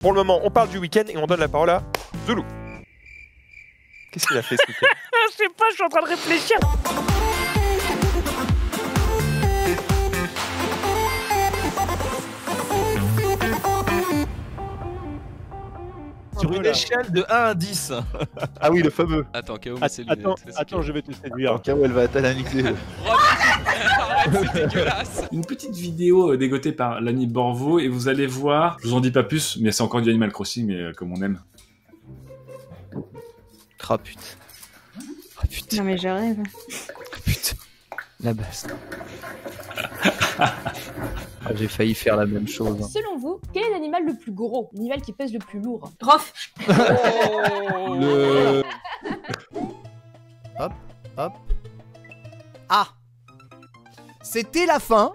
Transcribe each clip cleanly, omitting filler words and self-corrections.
Pour le moment, on parle du week-end et on donne la parole à Zoulou. Qu'est-ce qu'il a fait ce week-end? Je sais pas, je suis en train de réfléchir. Sur une échelle de 1 à 10. Ah oui, le fameux. Attends, K.O. Attends, je vais te séduire. K.O. elle va t'analyser. Arrête, c'est dégueulasse. Une petite vidéo dégotée par l'ami Borvo et vous allez voir, je vous en dis pas plus, mais c'est encore du Animal Crossing, mais comme on aime. Oh putain. Oh putain. Non mais je rêve. Oh putain. La base. J'ai failli faire la même chose. Selon vous, quel est l'animal le plus gros? L'animal qui pèse le plus lourd? Rof. Le... Hop, hop. Ah. C'était la fin.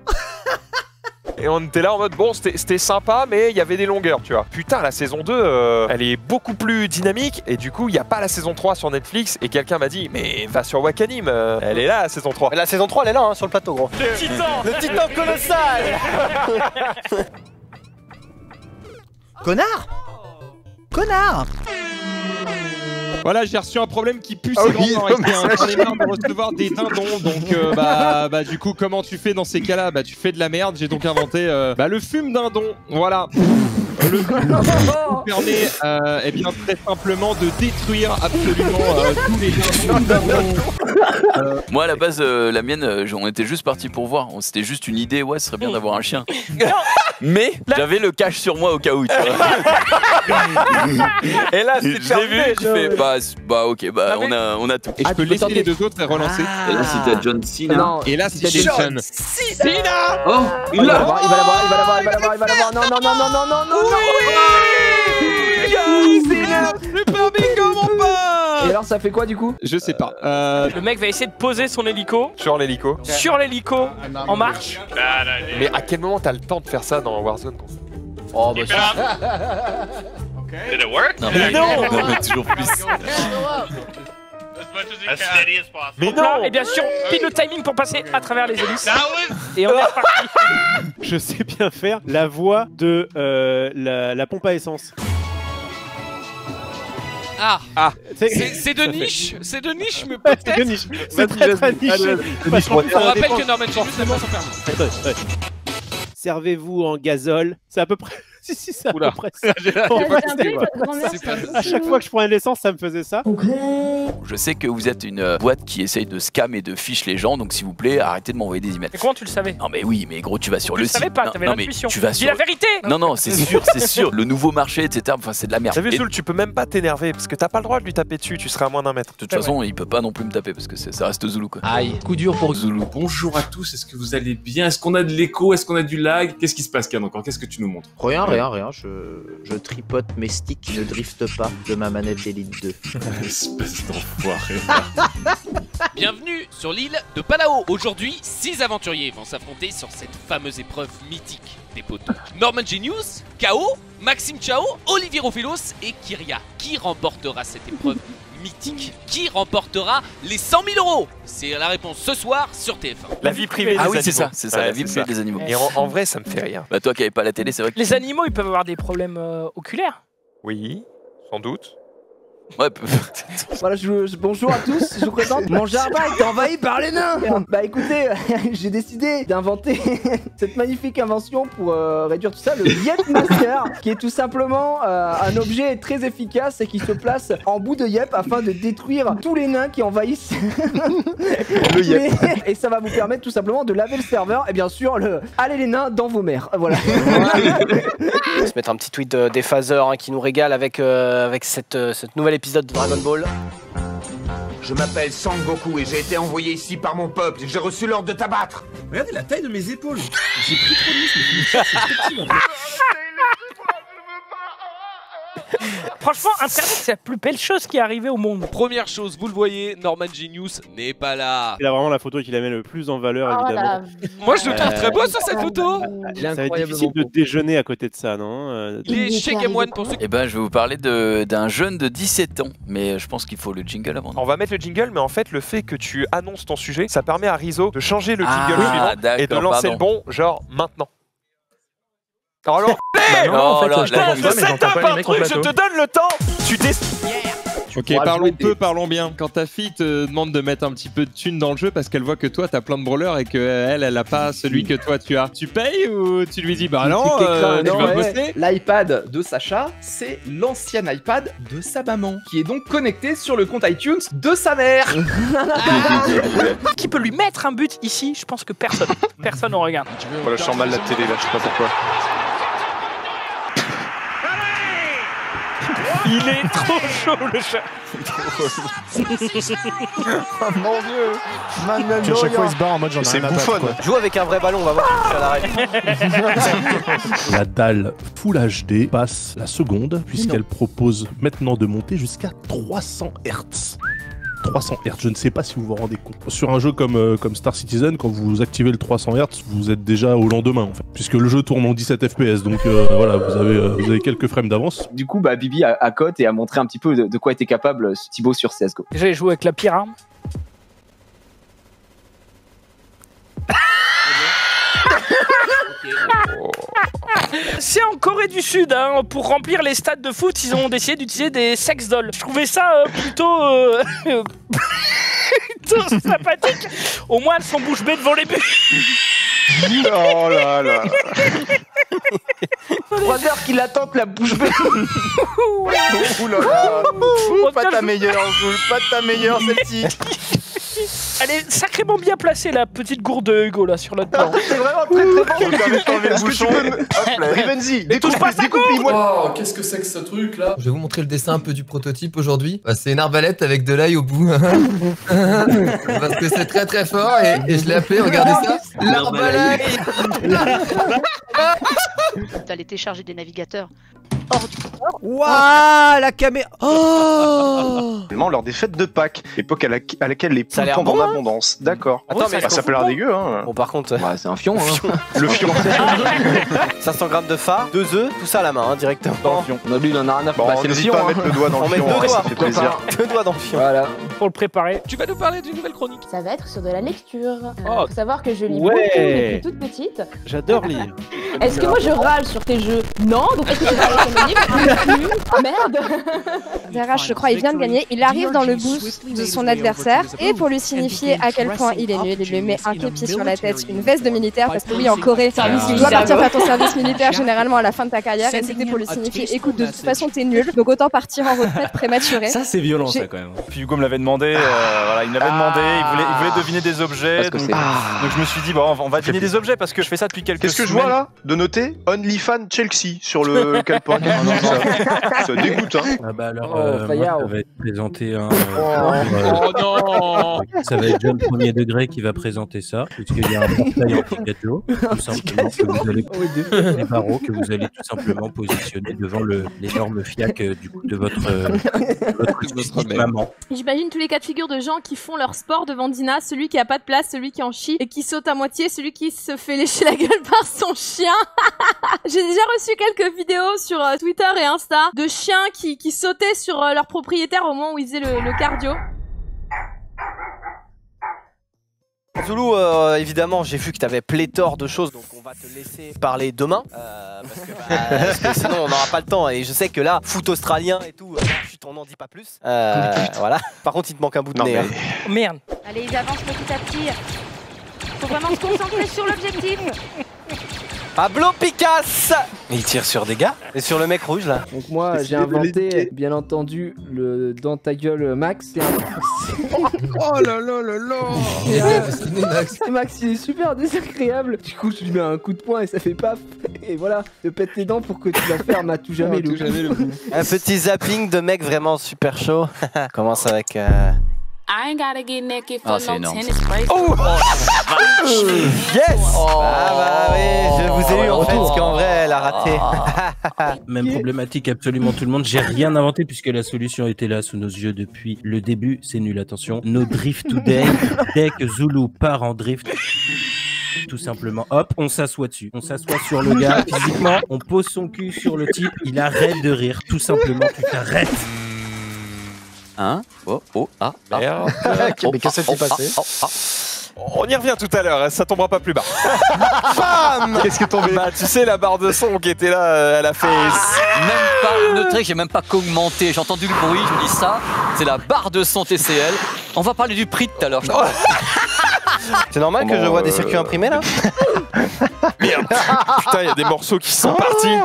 Et on était là en mode, bon, c'était sympa, mais il y avait des longueurs, tu vois. Putain, la saison 2, elle est beaucoup plus dynamique, et du coup, il n'y a pas la saison 3 sur Netflix, et quelqu'un m'a dit, mais va sur Wakanim, elle est là, la saison 3. La saison 3, elle est là, hein, sur le plateau, gros. Le titan. Le titan colossal. Connard. Connard. Voilà, j'ai reçu un problème qui pue Ah ses oui, grands non, mais J'en ai marre de recevoir des dindons, donc bah du coup, comment tu fais dans ces cas-là? Bah tu fais de la merde, j'ai donc inventé le fume dindon, voilà. Le fume permet eh bien, très simplement de détruire absolument tous les dindons. Moi à la base, la mienne, on était juste parti pour voir, c'était juste une idée, ouais, ce serait bien d'avoir un chien. Mais j'avais le cache sur moi au cas où, tu vois. Et là, c'est j'ai vu, je fais bah ok, bah on a tout. Et je peux laisser les deux autres et relancer. Et là, si t'as John Cena. Et là, si c'est John Cena. Oh, Il va l'avoir, il va l'avoir. Non. Super bingo, mon pote! Et alors, ça fait quoi du coup? Je sais pas. Le mec va essayer de poser son hélico Sur l'hélico. en marche. Mais à quel moment t'as le temps de faire ça dans Warzone, gros? Oh bah Did it work? Non, mais toujours plus. Mais Non, et bien sûr, pile le timing pour passer à travers les hélices. Et on est reparti. Je sais bien faire la voix de la pompe à essence. C'est de niche, c'est de niche, mais C'est de peut-être. niche. C'est très niché. Parce qu'en plus, On ça rappelle dépend. que Norman Jacobs n'est pas son permis. Ouais. Servez-vous en gazole. C'est à peu près. Si, c'est à peu près ça. J'ai un peu votre grand-mère. C'est pas- À chaque fois que je prenais de l'essence, ça me faisait ça. Je sais que vous êtes une boîte qui essaye de scam et de fiche les gens, donc s'il vous plaît, arrêtez de m'envoyer des emails. Mais comment tu le savais? Non mais oui, mais gros, tu vas sur Tu le le site. savais pas, Non, t'avais non, mais l'intuition. tu vas Dis sur. la vérité. Non, c'est sûr, c'est sûr. Le nouveau marché, etc. Enfin, c'est de la merde. T'as vu, Et Zoul, tu peux même pas t'énerver, parce que t'as pas le droit de lui taper dessus, tu seras à moins d'un mètre. de toute façon, il peut pas non plus me taper parce que ça reste Zoulou quoi. Aïe, coup dur pour Zoulou. Bonjour à tous, est-ce que vous allez bien? Est-ce qu'on a de l'écho? Est-ce qu'on a du lag? Qu'est-ce qui se passe, Ken, encore? Qu'est-ce que tu nous montres? Rien. Je tripote mes sticks, ne drifte pas de ma manette d'Elite 2. Espèce d'enfoiré. Bienvenue sur l'île de Palao. Aujourd'hui, 6 aventuriers vont s'affronter sur cette fameuse épreuve mythique des poteaux. Norman Genius, K.O., Maxime Chao, Olivier Ophelos et Kyria. Qui remportera cette épreuve mythique? Qui remportera les 100 000 €? C'est la réponse ce soir sur TF1. La vie privée des Ah animaux. oui, c'est ça, Ouais, la vie privée des animaux. Et en vrai, ça me fait rire. Bah toi qui avais pas la télé, c'est vrai que. Les animaux, ils peuvent avoir des problèmes oculaires. Oui, sans doute. Ouais, Voilà, bonjour à tous, je vous présente. Mon jardin est envahi par les nains. Bah écoutez, j'ai décidé d'inventer cette magnifique invention pour réduire tout ça, le Yep Master, qui est tout simplement un objet très efficace et qui se place en bout de Yep afin de détruire tous les nains qui envahissent le Yep. Et ça va vous permettre tout simplement de laver le serveur et bien sûr le allez les nains dans vos mers. Voilà. On va se mettre un petit tweet des phaseurs qui nous régale avec cette nouvelle épisode de Dragon Ball. Je m'appelle Sangoku et j'ai été envoyé ici par mon peuple. J'ai reçu l'ordre de t'abattre. Regardez la taille de mes épaules. J'ai pris trop de muscles. C'est petit. Franchement, Internet, c'est la plus belle chose qui est arrivée au monde. Première chose, vous le voyez, Norman Genius n'est pas là. Il a vraiment la photo qui la met le plus en valeur, Oh évidemment. Moi, je le trouve très beau sur cette photo. Ça va être difficile de déjeuner à côté de ça, non? Il est chez Game One pour ceux qui... Eh ben, je vais vous parler d'un jeune de 17 ans, mais je pense qu'il faut le jingle avant. On va mettre le jingle, mais en fait, le fait que tu annonces ton sujet, ça permet à Rizzo de changer le jingle Ah, suivant et de d'accord, lancer pardon. le bon, genre maintenant. Oh non, non, en fait, je t'entends je pas, mais j'entends setup pas les un mecs en truc, je plateau. te donne le temps. Tu t'es... Ok, parlons peu, parlons bien. Quand ta fille te demande de mettre un petit peu de thunes dans le jeu parce qu'elle voit que toi t'as plein de brawlers et qu'elle, elle a pas celui que toi tu as, tu payes ou tu lui dis bah non, tu vas bosser? L'iPad de Sacha, c'est l'ancien iPad de sa maman, qui est donc connecté sur le compte iTunes de sa mère. Qui peut lui mettre un but ici? Je pense que personne. Personne ne regarde. Voilà, je sens mal la télé là, je sais pas pourquoi. Il est trop chaud le chat. Oh mon dieu. À chaque fois il se barre en mode j'en ai rien à battre. Joue avec un vrai ballon, on va voir si ça l'arrête. La dalle Full HD passe la seconde puisqu'elle propose maintenant de monter jusqu'à 300 Hz. 300 Hz, je ne sais pas si vous vous rendez compte. Sur un jeu comme Star Citizen, quand vous activez le 300 Hz, vous êtes déjà au lendemain en fait, puisque le jeu tourne en 17 FPS, donc voilà, vous avez quelques frames d'avance. Du coup, bah, Bibi a cote et a montré un petit peu de quoi était capable Thibaut sur CSGO. J'ai joué avec la pire arme. C'est en Corée du Sud, hein, pour remplir les stades de foot, ils ont décidé d'utiliser des sex dolls. Je trouvais ça plutôt sympathique. Au moins elles sont bouche bée devant les buts. Oh là là. 3 heures qu'il attend la bouche bée. Ouh là là. Pas ta meilleure, Jules, pas ta meilleure celle-ci. Elle est sacrément bien placée, la petite gourde de Hugo là sur notre plan. C'est vraiment très très bon. Est-ce que tu peux me... Rivenzi, découpe-moi. Oh, qu'est-ce que c'est que ce truc là? Je vais vous montrer le dessin un peu du prototype aujourd'hui. Bah, c'est une arbalète avec de l'ail au bout. Parce que c'est très très fort et je l'ai appelé, regardez ça, l'arbalète. D'aller télécharger des navigateurs hors du port. Waouh, la caméra. Oh, lors des fêtes de Pâques, époque à laquelle les poules tombent en abondance. D'accord. Attends, mais ça peut l'air dégueu, hein. Bon, par contre, c'est un fion, hein. Le fion. 500 grammes de phare, 2 œufs, tout ça à la main, hein, directement. Dans le fion. Non, lui, il en a rien à faire. Bon, n'hésite pas à mettre le doigt dans le fion, ça fait plaisir. 2 doigts dans le fion. Voilà. Pour le préparer. Tu vas nous parler d'une nouvelle chronique. Ça va être sur de la lecture. Oh. Faut savoir que je lis Ouais. beaucoup depuis toute petite. j'adore lire. Est-ce que moi je râle sur tes jeux? Non. Donc est-ce que tu râles sur mes livres? Merde. Zerash, je crois, il vient de gagner. Il arrive dans le boost de son adversaire et pour lui signifier à quel point il est nul, il lui met un képi sur la tête, une veste de militaire parce que oui, en Corée, tu dois partir faire ton service militaire généralement à la fin de ta carrière et c'était pour lui signifier écoute, de toute façon t'es nul, donc autant partir en retraite prématurée. Ça c'est violent ça quand même. Puis Hugo me l'avait demandé, voilà, il me l'avait demandé, il voulait deviner des objets, donc je me suis dit bon, on va deviner des objets parce que je fais ça depuis quelques semaines. Qu'est-ce que je vois là? De noter OnlyFans Chelsea sur le calpon. Ça dégoûte, hein. Ah bah alors, Fayard. ça va être présenté un... Oh non. Ça va être John Premier Degré qui va présenter ça, puisqu'il y a un portail en gâteau, tout simplement, que vous allez des barreaux que vous allez tout simplement positionner devant l'énorme fiac du coup de votre maman. J'imagine tous les cas de figure de gens qui font leur sport devant Dina, celui qui a pas de place, celui qui en chie et qui saute à moitié, celui qui se fait lécher la gueule par son chien. J'ai déjà reçu quelques vidéos sur Twitter et Insta de chiens qui sautaient sur leur propriétaire au moment où ils faisaient le cardio. Zoulou, évidemment, j'ai vu que tu avais pléthore de choses, donc on va te laisser parler demain, parce que sinon on n'aura pas le temps. Et je sais que là, foot australien et tout, chut, on n'en dit pas plus. Voilà. Par contre, il te manque un bout de nez. Hein. Merde. Allez, ils avancent petit à petit. Faut vraiment se concentrer sur l'objectif. Pablo Picasso. Il tire sur des gars. Et sur le mec rouge là. Donc moi j'ai inventé bien entendu le dans ta gueule Max. Oh là là là là. Max il est super désagréable. Du coup je lui mets un coup de poing et ça fait paf. Et voilà, te pète les dents pour que tu la fermes à tout jamais le coup. Un petit zapping de mec vraiment super chaud. Commence avec... c'est énorme. Oh, yes. Ah bah oui, je vous ai eu en fait, parce qu'en vrai elle a raté. Même problématique absolument tout le monde. J'ai rien inventé puisque la solution était là sous nos yeux depuis le début. C'est nul, attention. No drift today. Dès que Zulu part en drift, tout simplement, hop, on s'assoit dessus. On s'assoit sur le gars physiquement. On pose son cul sur le type. Il arrête de rire. Tout simplement, tu t'arrêtes. Hein? Oh, oh, ah, merde. Mais qu'est-ce qui s'est passé? On y revient tout à l'heure, ça tombera pas plus bas. Bam. Qu'est-ce qui est tombé? Bah tu sais la barre de son qui était là, elle a fait... Même pas, noterez que j'ai même pas commenté, j'ai entendu le bruit, je me dis ça, c'est la barre de son TCL. On va parler du prix tout à l'heure. C'est normal que je vois des circuits imprimés là? Merde. Putain, il y a des morceaux qui sont partis.